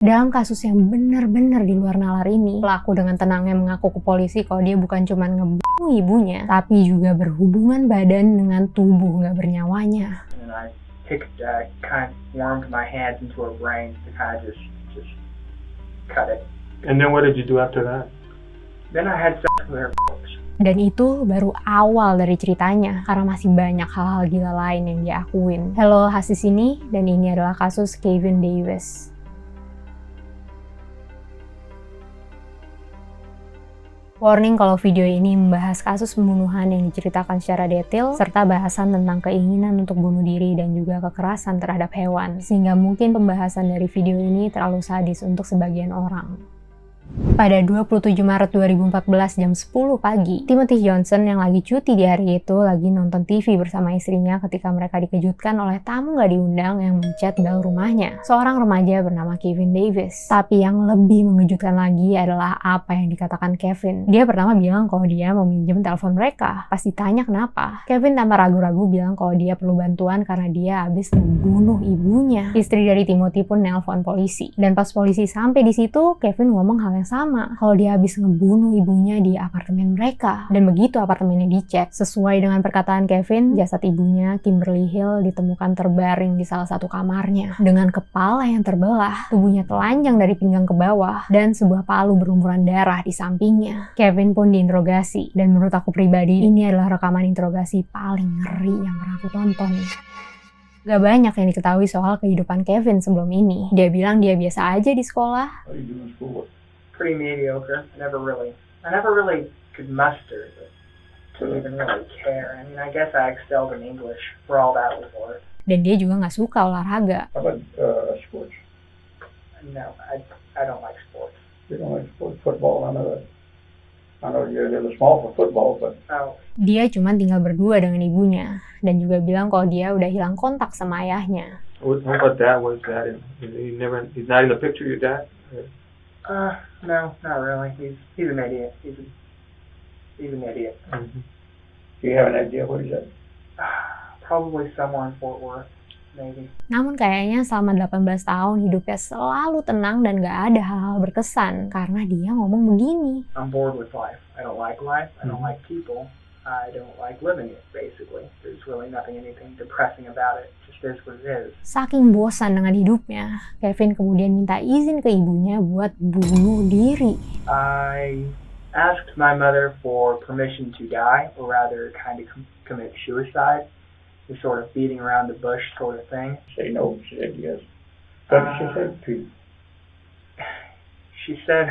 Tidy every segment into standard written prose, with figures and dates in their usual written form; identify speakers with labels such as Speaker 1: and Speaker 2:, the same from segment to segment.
Speaker 1: Dalam kasus yang benar-benar di luar nalar ini, pelaku dengan tenangnya mengaku ke polisi kalau dia bukan cuma ngebunuh ibunya, tapi juga berhubungan badan dengan tubuh nggak bernyawana.
Speaker 2: And I kind of warmed my hands into her brain to kind of just cut it.
Speaker 3: And then what did you do after that?
Speaker 2: Then I had sex with her.
Speaker 1: Dan itu baru awal dari ceritanya, karena masih banyak hal-hal gila lain yang dia akuin. Halo, Hasis ini, dan ini adalah kasus Kevin Davis. Warning kalau video ini membahas kasus pembunuhan yang diceritakan secara detail, serta bahasan tentang keinginan untuk bunuh diri dan juga kekerasan terhadap hewan, sehingga mungkin pembahasan dari video ini terlalu sadis untuk sebagian orang. Pada 27 Maret 2014 jam 10 pagi, Timothy Johnson yang lagi cuti di hari itu lagi nonton TV bersama istrinya ketika mereka dikejutkan oleh tamu gak diundang yang mencet bel rumahnya, seorang remaja bernama Kevin Davis. Tapi yang lebih mengejutkan lagi adalah apa yang dikatakan Kevin. Dia pertama bilang kalau dia mau minjem telepon mereka. Pas ditanya kenapa, Kevin tanpa ragu-ragu bilang kalau dia perlu bantuan karena dia habis membunuh ibunya. Istri dari Timothy pun nelpon polisi. Dan pas polisi sampai di situ, Kevin ngomong hal yang sama, kalau dia habis ngebunuh ibunya di apartemen mereka. Dan begitu apartemennya dicek, sesuai dengan perkataan Kevin, jasad ibunya, Kimberly Hill, ditemukan terbaring di salah satu kamarnya dengan kepala yang terbelah, tubuhnya telanjang dari pinggang ke bawah, dan sebuah palu berlumuran darah di sampingnya. Kevin pun diinterogasi, dan menurut aku pribadi, ini adalah rekaman interogasi paling ngeri yang pernah aku tonton. Gak banyak yang diketahui soal kehidupan Kevin sebelum ini. Dia bilang dia biasa aja di sekolah.
Speaker 3: What do you do in school?
Speaker 2: Pretty mediocre. I never really could muster to even really care. I mean, I guess I excelled in English for all that was worth.
Speaker 1: Dan dia juga gak suka olahraga.
Speaker 3: How about sports?
Speaker 2: No, I don't like sports.
Speaker 3: You don't like sports? Football? I know you're a little small for football, but...
Speaker 2: Oh.
Speaker 1: Dia cuma tinggal berdua dengan ibunya, dan juga bilang kalau dia udah hilang kontak sama ayahnya.
Speaker 3: What about dad? What is dad in? He's not in the picture, your dad?
Speaker 2: No, not really. He's an idiot. He's an idiot.
Speaker 3: Mm-hmm. Do you have an idea where he's at?
Speaker 2: Probably somewhere in Fort Worth, maybe.
Speaker 1: Namun kayaknya selama 18 tahun hidupnya selalu tenang dan gak ada hal-hal berkesan karena dia ngomong begini.
Speaker 2: I'm bored with life. I don't like life. I don't like people. I don't like living it, basically. There's really anything depressing about it. Just is what it is.
Speaker 1: Saking bosan dengan hidupnya, Kevin kemudian minta izin ke ibunya buat bunuh diri.
Speaker 2: I asked my mother for permission to die, or rather kind of commit suicide. The sort of beating around the bush sort of thing.
Speaker 3: Say no, she said yes. What did she say to you?
Speaker 2: She said,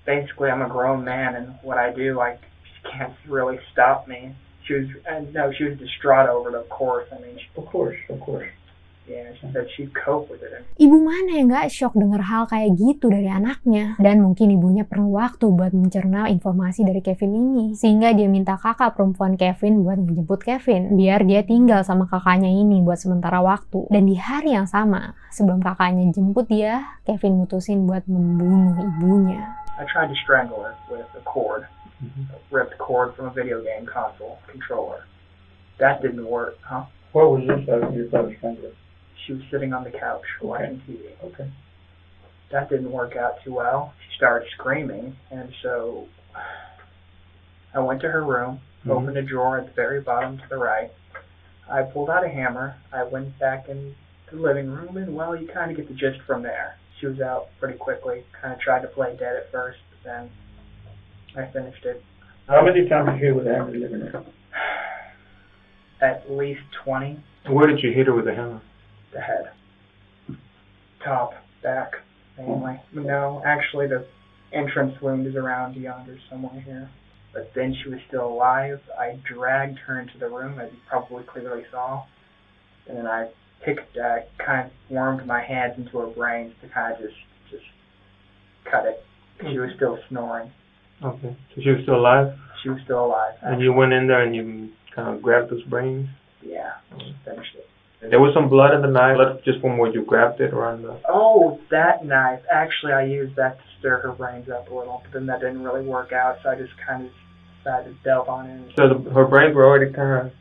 Speaker 2: basically I'm a grown man and what I do, she can't really stop me. She was distraught over it, of course. I mean,
Speaker 3: Of course.
Speaker 2: Yeah, she said she'd cope with it.
Speaker 1: Ibu mana yang gak shock denger hal kayak gitu dari anaknya? Dan mungkin ibunya perlu waktu buat mencerna informasi dari Kevin ini. Sehingga dia minta kakak perempuan Kevin buat ngejemput Kevin. Biar dia tinggal sama kakaknya ini buat sementara waktu. Dan di hari yang sama, sebelum kakaknya jemput dia, Kevin mutusin buat membunuh ibunya.
Speaker 2: I tried to strangle her with a cord. A ripped cord from a video game console controller. That didn't work, huh?
Speaker 3: Where was this you thought was strangled?
Speaker 2: She was sitting on the couch watching TV.
Speaker 3: Okay.
Speaker 2: That didn't work out too well. She started screaming, and so I went to her room, opened a drawer at the very bottom to the right. I pulled out a hammer. I went back in the living room, and well, you kind of get the gist from there. She was out pretty quickly. Kind of tried to play dead at first, but then I finished it.
Speaker 3: How many times did you hit her with a hammer in the living room?
Speaker 2: At least 20.
Speaker 3: Where did you hit her with a hammer?
Speaker 2: The head. Top, back, mainly. No, actually the entrance wound is around yonder somewhere here. But then she was still alive. I dragged her into the room, as you probably clearly saw. And then I kind of warmed my hands into her brains to kind of just cut it. She was still snoring.
Speaker 3: Okay. So she was still alive?
Speaker 2: She was still alive.
Speaker 3: And you went in there and you kind of grabbed those brains?
Speaker 2: Yeah, finished it.
Speaker 3: There was some blood in the knife, blood just from where you grabbed it around the...
Speaker 2: Oh, that knife. Actually, I used that to stir her brains up a little, but then that didn't really work out, so I just kind of decided to delve on in.
Speaker 3: So her brains were already kind of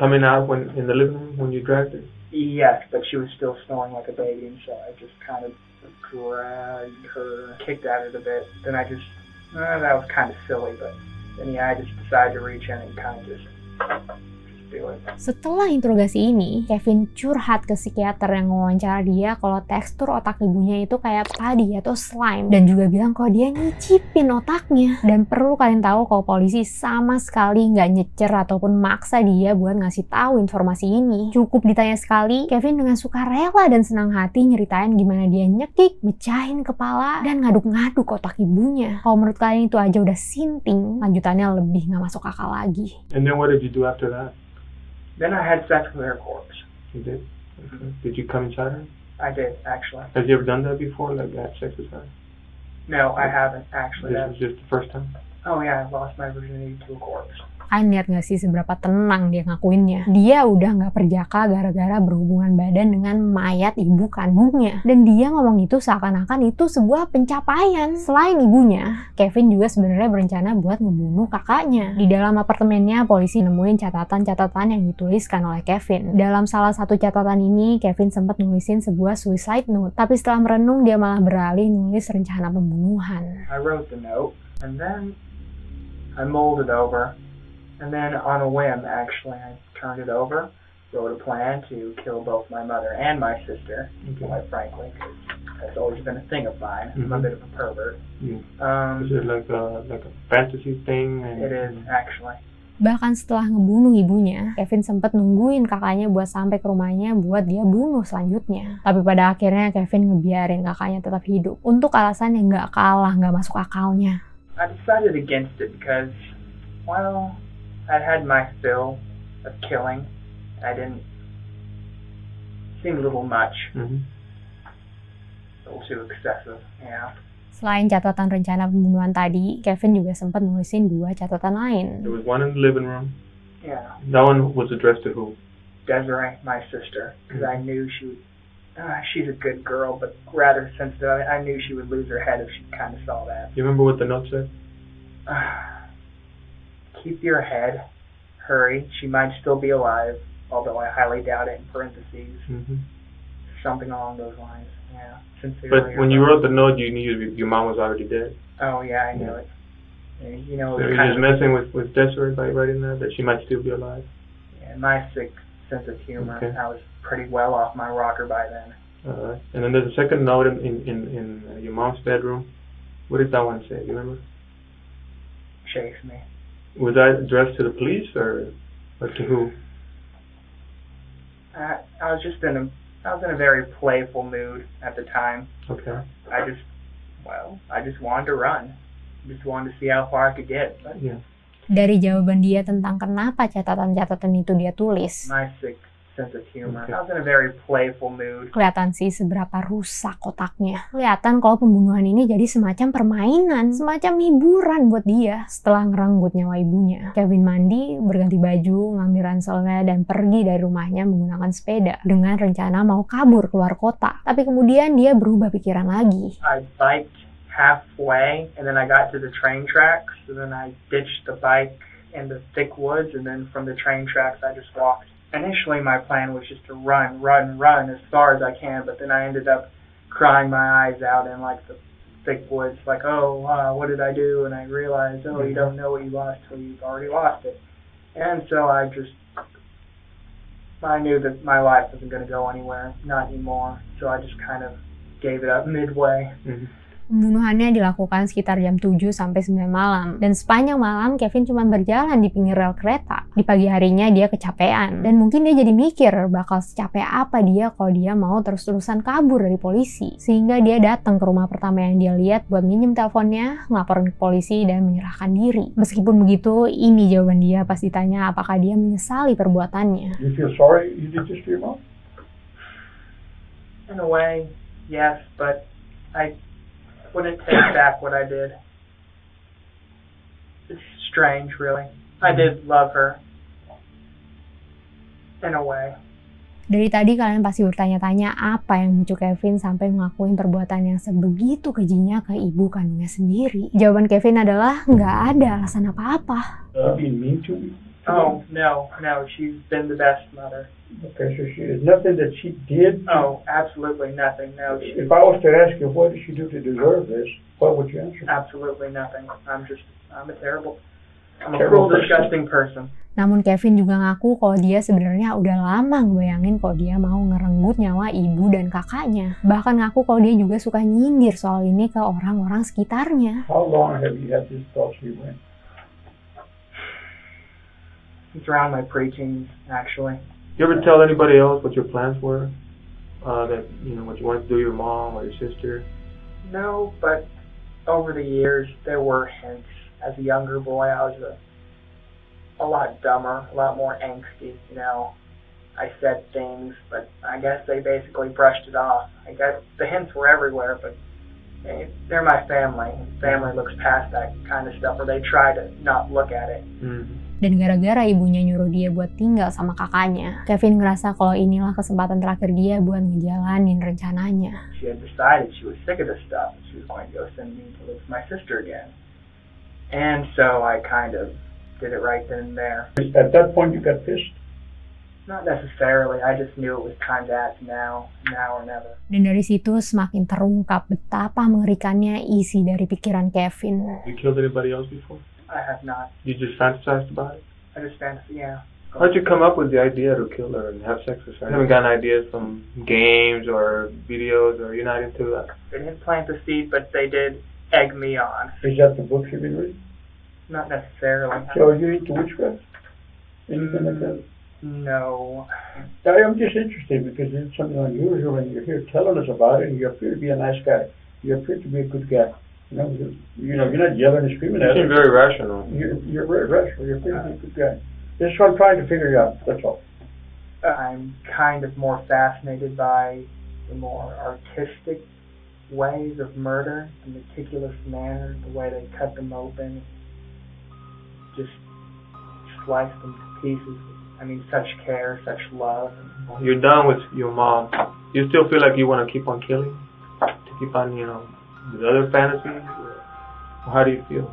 Speaker 3: coming out in the living room when you dragged her?
Speaker 2: Yes, but she was still snoring like a baby, and so I just kind of dragged her, kicked at it a bit. Then I just, that was kind of silly, but then yeah, I just decided to reach in and kind of just do it.
Speaker 1: Setelah interogasi ini, Kevin curhat ke psikiater yang wawancara dia kalau tekstur otak ibunya itu kayak padi atau slime, dan juga bilang kalau dia nyicipin otaknya. Dan perlu kalian tahu kalau polisi sama sekali nggak nyecer ataupun maksa dia buat ngasih tahu informasi ini. Cukup ditanya sekali, Kevin dengan sukarela dan senang hati nyeritain gimana dia nyekik, mecahin kepala, dan ngaduk-ngaduk otak ibunya. Kalau menurut kalian itu aja udah sinting, lanjutannya lebih nggak masuk akal lagi.
Speaker 4: And then what did you do after that?
Speaker 2: Then I had sex with her corpse.
Speaker 4: You did? Okay. Did you come inside her?
Speaker 2: I did, actually.
Speaker 4: Have you ever done that before, like had sex with her?
Speaker 2: No, I haven't, actually.
Speaker 4: This was just the first time?
Speaker 2: Oh yeah, I lost my virginity to a corpse.
Speaker 1: Kalian lihat gak sih seberapa tenang dia ngakuinnya? Dia udah gak perjaka gara-gara berhubungan badan dengan mayat ibu kandungnya. Dan dia ngomong itu seakan-akan itu sebuah pencapaian. Selain ibunya, Kevin juga sebenarnya berencana buat ngebunuh kakaknya. Di dalam apartemennya, polisi nemuin catatan-catatan yang dituliskan oleh Kevin. Dalam salah satu catatan ini, Kevin sempat nulisin sebuah suicide note. Tapi setelah merenung, dia malah beralih nulis rencana pembunuhan.
Speaker 2: I wrote the note, and then I mulled it over. And then on a whim, actually, I turned it over, wrote a plan to kill both my mother and my sister, quite frankly, because that's always been a thing of mine. I'm a bit of a pervert.
Speaker 4: Is it like a fantasy thing?
Speaker 2: It is, actually.
Speaker 1: Bahkan setelah ngebunuh ibunya, Kevin sempat nungguin kakaknya buat sampai ke rumahnya buat dia bunuh selanjutnya. Tapi pada akhirnya Kevin ngebiarin kakaknya tetap hidup. Untuk alasan yang gak kalah, gak masuk akalnya.
Speaker 2: I decided against it because, well, I'd had my fill of killing. I didn't seem a little much. A little too excessive, yeah.
Speaker 1: Selain catatan rencana pembunuhan tadi, Kevin juga sempat nulisin 2 catatan lain.
Speaker 4: There was one in the living room.
Speaker 2: Yeah.
Speaker 4: That one was addressed to who?
Speaker 2: Desiree, my sister, because I knew she would, she's a good girl, but rather sensitive. I knew she would lose her head if she kind of saw that.
Speaker 4: You remember what the note said?
Speaker 2: Keep your head. Hurry. She might still be alive, although I highly doubt it, in parentheses. Something along those lines, yeah. Sincerely.
Speaker 4: But when you wrote the note, you knew your mom was already dead.
Speaker 2: Oh, yeah, I knew it. You know,
Speaker 4: So you're just messing with Desiree by writing that she might still be alive?
Speaker 2: Yeah, my sick sense of humor.
Speaker 4: Okay.
Speaker 2: I was pretty well off my rocker by then.
Speaker 4: Alright. And then there's a second note in your mom's bedroom. What did that one say? Do you remember?
Speaker 2: Chase me.
Speaker 4: Was that addressed to the police or to who?
Speaker 2: I was in a very playful mood at the time.
Speaker 4: Okay.
Speaker 2: I just wanted to run. Just wanted to see how far I could get. But
Speaker 4: Yeah.
Speaker 1: Dari jawaban dia tentang kenapa catatan-catatan itu dia tulis,
Speaker 2: my sick sense of humor.
Speaker 4: Okay.
Speaker 2: I was in a very playful mood.
Speaker 1: kelihatan sih seberapa rusak otaknya. Kelihatan kalau pembunuhan ini jadi semacam permainan, semacam hiburan buat dia. Setelah ngerenggut nyawa ibunya, Kevin mandi, berganti baju, ngambil ranselnya, dan pergi dari rumahnya menggunakan sepeda dengan rencana mau kabur keluar kota. Tapi kemudian dia berubah pikiran lagi.
Speaker 2: I biked halfway, and then I got to the train tracks, and then I ditched the bike in the thick woods, and then from the train tracks I just walked. Initially my plan was just to run as far as I can, but then I ended up crying my eyes out in like the thick woods, like, what did I do? And I realized, you don't know what you lost till you've already lost it. And so I knew that my life wasn't going to go anywhere, not anymore, so I just kind of gave it up midway.
Speaker 1: Pembunuhannya dilakukan sekitar jam 7 sampai 9 malam. Dan sepanjang malam Kevin cuma berjalan di pinggir rel kereta. Di pagi harinya dia kecapean. Dan mungkin dia jadi mikir bakal secapek apa dia kalau dia mau terus-terusan kabur dari polisi. Sehingga dia datang ke rumah pertama yang dia lihat buat minjem teleponnya, ngelaporin ke polisi, dan menyerahkan diri. Meskipun begitu, ini jawaban dia pas ditanya apakah dia menyesali perbuatannya.
Speaker 3: You feel sorry you did this to your mom?
Speaker 2: In a way, yes, but I wouldn't take back what I did. It's strange, really. I did love her. In a way.
Speaker 1: Dari tadi kalian pasti bertanya-tanya apa yang memicu Kevin sampai ngelakuin perbuatan yang sebegitu kejinya ke ibu kandungnya sendiri. Jawaban Kevin adalah nggak ada alasan apa-apa.
Speaker 3: Being mean to me?
Speaker 2: Oh, no, she's been the best mother.
Speaker 3: Okay, so there's nothing that she did?
Speaker 2: Oh, absolutely nothing, no.
Speaker 3: If I was to ask you, what did she do to deserve this, what would you answer?
Speaker 2: Absolutely nothing. I'm a cruel, disgusting person.
Speaker 1: Namun Kevin juga ngaku kalau dia sebenarnya udah lama ngebayangin kalau dia mau ngerenggut nyawa ibu dan kakaknya. Bahkan ngaku kalau dia juga suka nyindir soal ini ke orang-orang sekitarnya.
Speaker 3: How long have you had these thoughts you went?
Speaker 2: It's around my preteens, actually.
Speaker 4: You ever tell anybody else what your plans were? That, what you wanted to do to your mom or your sister?
Speaker 2: No, but over the years, there were hints. As a younger boy, I was a lot dumber, a lot more angsty, I said things, but I guess they basically brushed it off. I guess the hints were everywhere, but they're my family. Family looks past that kind of stuff, or they try to not look at it.
Speaker 1: Dan gara-gara ibunya nyuruh dia buat tinggal sama kakaknya, Kevin ngerasa kalau inilah kesempatan terakhir dia buat ngejalanin rencananya.
Speaker 2: She had decided she was sick of this stuff, and she was going to go send me to live with my sister again. And so I kind of did it right then and there.
Speaker 3: At that point you got pissed?
Speaker 2: Not necessarily, I just knew it was time to act now or never.
Speaker 1: Dan dari situ semakin terungkap betapa mengerikannya isi dari pikiran Kevin.
Speaker 4: You killed anybody else before?
Speaker 2: I have not.
Speaker 4: You just fantasized about it?
Speaker 2: I just fantasy, yeah.
Speaker 4: How'd you come up with the idea to kill her and have sex with her? You haven't gotten ideas from games or videos, or you're not into that?
Speaker 2: They didn't plant the seed, but they did egg me on.
Speaker 3: Is that the books you've been reading?
Speaker 2: Not necessarily.
Speaker 3: So are you into witchcraft? Anything like that?
Speaker 2: No.
Speaker 3: I'm just interested because it's something unusual and you're here telling us about it and you appear to be a nice guy. You appear to be a good guy. You're not yelling and screaming at us.
Speaker 4: You seem very rational.
Speaker 3: You're very rational. You're a pretty good guy. This is what I'm trying to figure out, that's all.
Speaker 2: I'm kind of more fascinated by the more artistic ways of murder, the meticulous manner, the way they cut them open, just slice them to pieces. Such care, such love.
Speaker 4: You're done with your mom. You still feel like you want to keep on killing? To keep on, with other fantasies? Or how do you feel?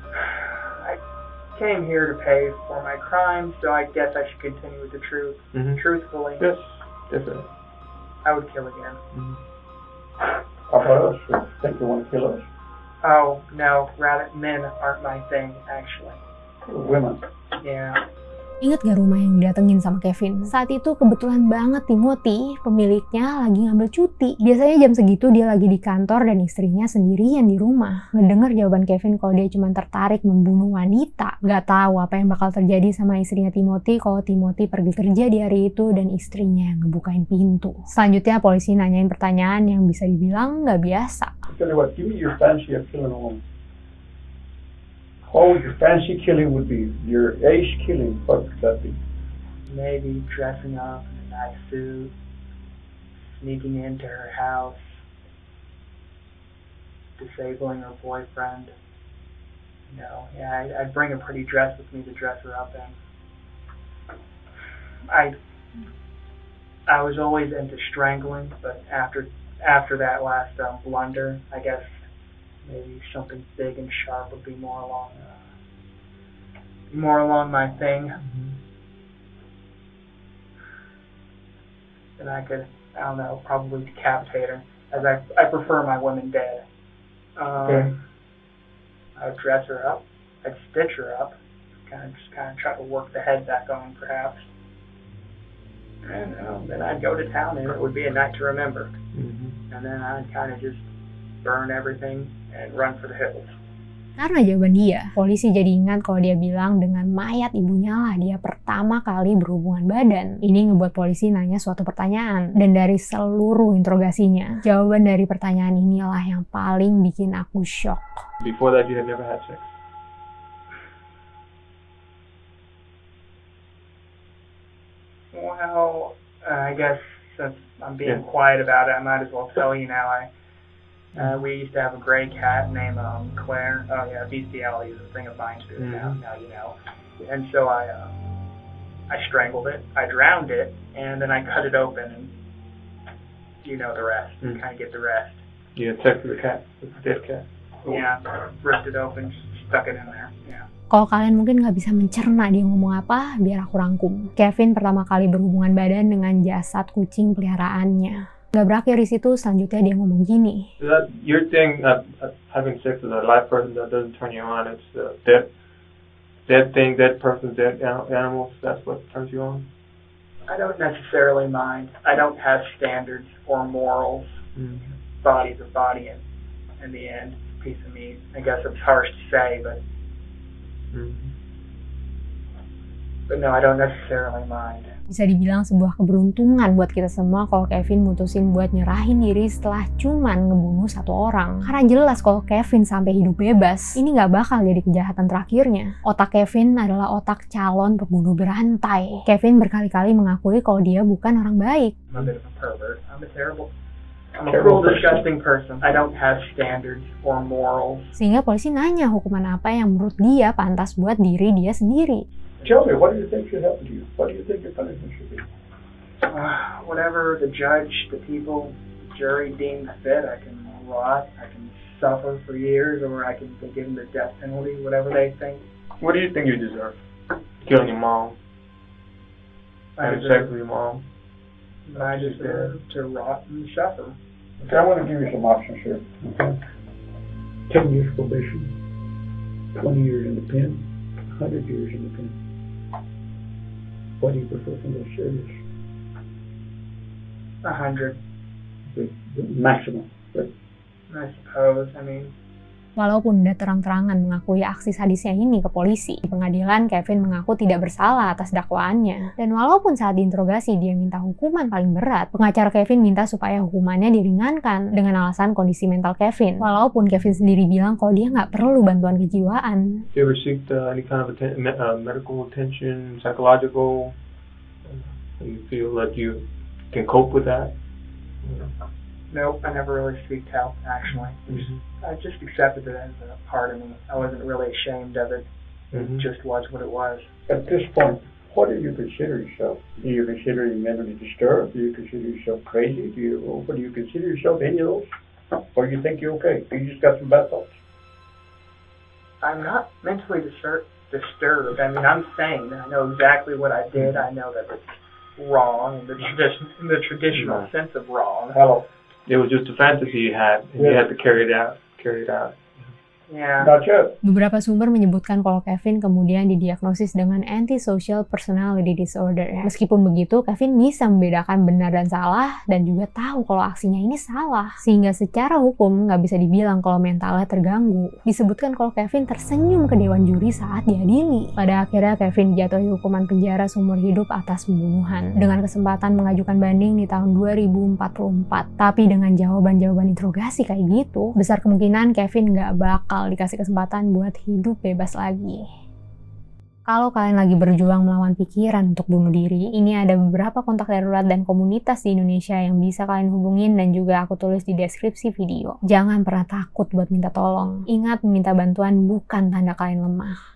Speaker 2: I came here to pay for my crimes, so I guess I should continue with the truth. Truthfully.
Speaker 4: Yes, definitely.
Speaker 2: I would kill again.
Speaker 3: How about us? You think you want to kill us?
Speaker 2: Oh, no, rather, men aren't my thing, actually.
Speaker 3: Women.
Speaker 2: Yeah.
Speaker 1: Ingat gak rumah yang didatengin sama Kevin? Saat itu kebetulan banget Timothy, pemiliknya, lagi ngambil cuti. Biasanya jam segitu dia lagi di kantor dan istrinya sendirian di rumah. Ngedenger jawaban Kevin kalau dia cuma tertarik membunuh wanita. Gak tahu apa yang bakal terjadi sama istrinya Timothy kalau Timothy pergi kerja di hari itu dan istrinya yang ngebukain pintu. Selanjutnya polisi nanyain pertanyaan yang bisa dibilang gak biasa.
Speaker 3: Tell you what, give me your fancy of killing a woman. What would your fancy killing would be? Your ace killing, what would that be?
Speaker 2: Maybe dressing up in a nice suit, sneaking into her house, disabling her boyfriend. I'd bring a pretty dress with me to dress her up in. I was always into strangling, but after that last blunder, I guess maybe something big and sharp would be more along my thing. Then I could, probably decapitate her, as I prefer my women dead.
Speaker 3: Okay.
Speaker 2: I would dress her up, I'd stitch her up, kind of try to work the head back on, perhaps. And then I'd go to town, and it would be a night to remember. And then I'd kind of just burn everything and run for the hills.
Speaker 1: Karena jawaban dia, polisi jadi ingat kalau dia bilang dengan mayat ibunya lah dia pertama kali berhubungan badan. Ini ngebuat polisi nanya suatu pertanyaan. Dan dari seluruh interogasinya, jawaban dari pertanyaan inilah yang paling bikin aku shock.
Speaker 4: Before that you had never had sex?
Speaker 2: Well, I guess since I'm being quiet about it, I might as well tell you now. We used to have a gray cat named Claire. Oh yeah, bestiality is a thing of mine too. Now you know. And so I strangled it, I drowned it, and then I cut it open, and you know the rest. You kind of get the rest.
Speaker 4: You had sex with the cat, with the dead cat.
Speaker 2: Yeah, ripped it open, stuck it in there. Yeah.
Speaker 1: Kalau kalian mungkin nggak bisa mencerna dia ngomong apa, biar aku rangkum. Kevin pertama kali berhubungan badan dengan jasad kucing peliharaannya. Nggak berakhir di situ, selanjutnya dia ngomong gini.
Speaker 4: Your thing, having sex with a live person that doesn't turn you on, it's that thing, that person, that animals, that's what turns you on?
Speaker 2: I don't necessarily mind. I don't have standards or morals. Body's a body, and in the end, it's a piece of meat. I guess it's harsh to say, but no, I don't necessarily mind.
Speaker 1: Bisa dibilang sebuah keberuntungan buat kita semua kalau Kevin mutusin buat nyerahin diri setelah cuman ngebunuh satu orang. Karena jelas kalau Kevin sampai hidup bebas, ini nggak bakal jadi kejahatan terakhirnya. Otak Kevin adalah otak calon pembunuh berantai. Kevin berkali-kali mengakui kalau dia bukan orang baik.
Speaker 2: I'm a bit of a pervert. I'm a cruel, disgusting person. I don't have standards or morals.
Speaker 1: Sehingga polisi nanya hukuman apa yang menurut dia pantas buat diri dia sendiri.
Speaker 3: Tell me, what do you think should happen to you? What do you think your punishment should be?
Speaker 2: Whatever the judge, the people, the jury deems fit. I can rot, I can suffer for years, or I can be given the death penalty, whatever they think.
Speaker 4: What do you think you deserve? Killing your mom. Having sex with your mom.
Speaker 2: I deserve to rot and suffer.
Speaker 3: Okay, I want to give you some options here. Okay? 10 years probation, 20 years in the pen, 100 years in the pen. What do you prefer from those series?
Speaker 2: 100,
Speaker 3: The maximum, right?
Speaker 2: I suppose. I mean,
Speaker 1: Walaupun udah terang-terangan mengakui aksi sadisnya ini ke polisi, di pengadilan Kevin mengaku tidak bersalah atas dakwaannya. Dan walaupun saat diinterogasi dia minta hukuman paling berat, pengacara Kevin minta supaya hukumannya diringankan dengan alasan kondisi mental Kevin. Walaupun Kevin sendiri bilang kalau dia nggak perlu bantuan kejiwaan.
Speaker 4: Do you ever seek any kind of medical attention, psychological? You feel that you can cope with that?
Speaker 2: nope, I never really seeked help, actually. I just accepted it as a part of me. I wasn't really ashamed of it. It just was what it was.
Speaker 3: At this point, what do you consider yourself? Do you consider you mentally disturbed? Do you consider yourself crazy? What do you consider yourself, any of those? Or you think you're okay? You just got some bad thoughts?
Speaker 2: I'm not mentally disturbed. I mean, I'm sane. I know exactly what I did. I know that it's wrong in the traditional sense of wrong.
Speaker 3: Hello.
Speaker 4: It was just a fantasy you had, and you had to carry it out.
Speaker 2: Yeah.
Speaker 3: Not yet.
Speaker 1: Beberapa sumber menyebutkan kalau Kevin kemudian didiagnosis dengan antisocial personality disorder. Meskipun begitu, Kevin bisa membedakan benar dan salah dan juga tahu kalau aksinya ini salah. Sehingga secara hukum nggak bisa dibilang kalau mentalnya terganggu. Disebutkan kalau Kevin tersenyum ke dewan juri saat diadili. Pada akhirnya Kevin dijatuhi hukuman penjara seumur hidup atas pembunuhan. Dengan kesempatan mengajukan banding di tahun 2044. Tapi dengan jawaban-jawaban interogasi kayak gitu, besar kemungkinan Kevin nggak bakal dikasih kesempatan buat hidup bebas lagi. Kalau kalian lagi berjuang melawan pikiran untuk bunuh diri, ini ada beberapa kontak darurat dan komunitas di Indonesia yang bisa kalian hubungin dan juga aku tulis di deskripsi video. Jangan pernah takut buat minta tolong. Ingat, meminta bantuan bukan tanda kalian lemah.